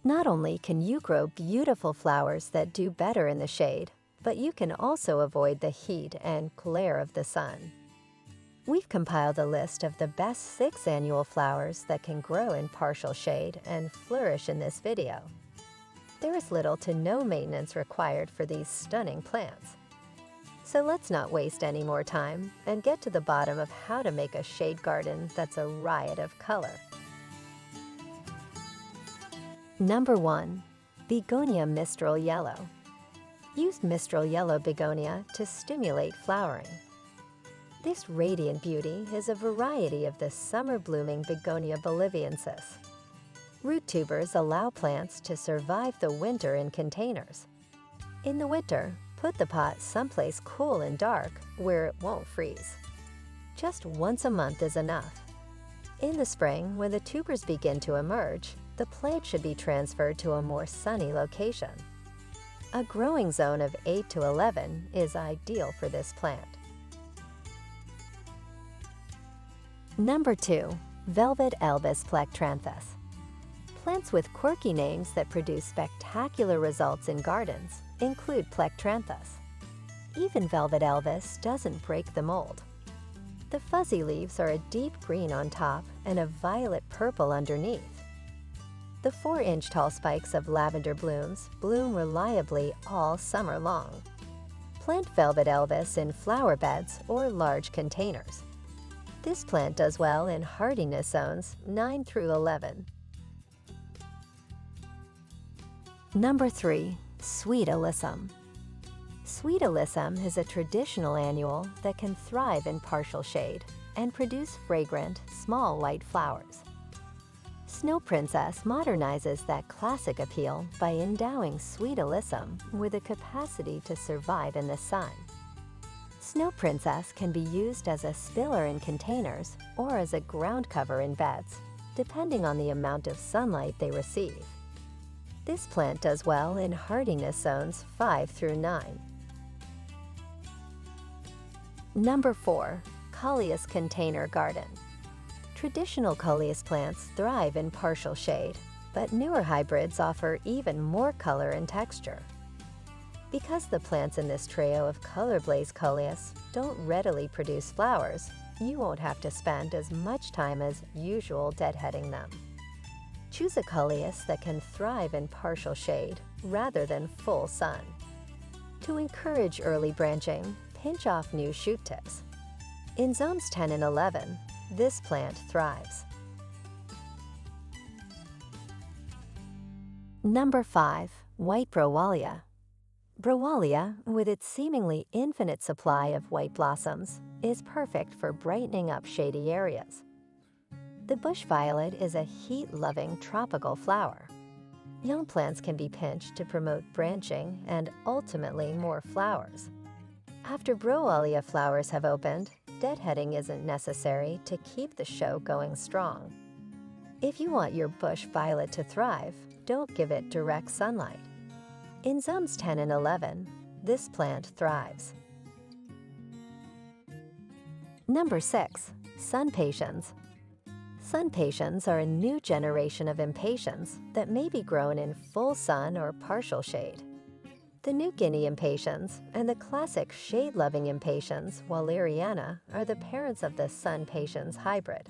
Not only can you grow beautiful flowers that do better in the shade, but you can also avoid the heat and glare of the sun. We've compiled a list of the best 6 annual flowers that can grow in partial shade and flourish in this video. There is little to no maintenance required for these stunning plants. So let's not waste any more time and get to the bottom of how to make a shade garden that's a riot of color. Number 1. Begonia Mistral Yellow. Use Mistral Yellow Begonia to stimulate flowering. This radiant beauty is a variety of the summer-blooming Begonia boliviensis. Root tubers allow plants to survive the winter in containers. In the winter, put the pot someplace cool and dark where it won't freeze. Just once a month is enough. In the spring, when the tubers begin to emerge, the plant should be transferred to a more sunny location. A growing zone of 8 to 11 is ideal for this plant. Number 2. Velvet Elvis Plectranthus. Plants with quirky names that produce spectacular results in gardens include Plectranthus. Even Velvet Elvis doesn't break the mold. The fuzzy leaves are a deep green on top and a violet purple underneath. The 4-inch tall spikes of lavender blooms bloom reliably all summer long. Plant Velvet Elvis in flower beds or large containers. This plant does well in hardiness zones 9 through 11. Number 3. Sweet Alyssum. Sweet Alyssum is a traditional annual that can thrive in partial shade and produce fragrant, small white flowers. Snow Princess modernizes that classic appeal by endowing Sweet Alyssum with a capacity to survive in the sun. Snow Princess can be used as a spiller in containers or as a ground cover in beds, depending on the amount of sunlight they receive. This plant does well in hardiness zones 5 through 9. Number 4. Coleus Container Garden. Traditional Coleus plants thrive in partial shade, but newer hybrids offer even more color and texture. Because the plants in this trio of color blaze Coleus don't readily produce flowers, you won't have to spend as much time as usual deadheading them. Choose a Coleus that can thrive in partial shade rather than full sun. To encourage early branching, pinch off new shoot tips. In zones 10 and 11, this plant thrives. Number 5. White Browallia. Browallia, with its seemingly infinite supply of white blossoms, is perfect for brightening up shady areas. The bush violet is a heat-loving tropical flower. Young plants can be pinched to promote branching and ultimately more flowers. After Browallia flowers have opened, deadheading isn't necessary to keep the show going strong. If you want your bush violet to thrive, don't give it direct sunlight. In zones 10 and 11, this plant thrives. Number 6. SunPatiens. SunPatiens are a new generation of impatiens that may be grown in full sun or partial shade. The New Guinea impatiens and the classic shade-loving impatiens, Walleriana, are the parents of the SunPatiens hybrid.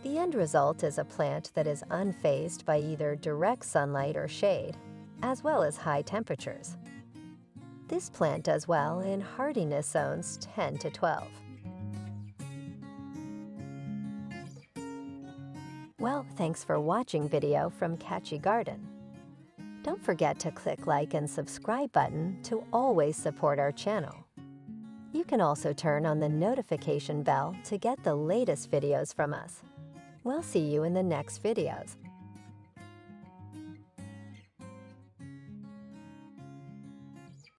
The end result is a plant that is unfazed by either direct sunlight or shade, as well as high temperatures. This plant does well in hardiness zones 10 to 12. Well, thanks for watching video from Catchy Garden. Don't forget to click like and subscribe button to always support our channel. You can also turn on the notification bell to get the latest videos from us. We'll see you in the next videos.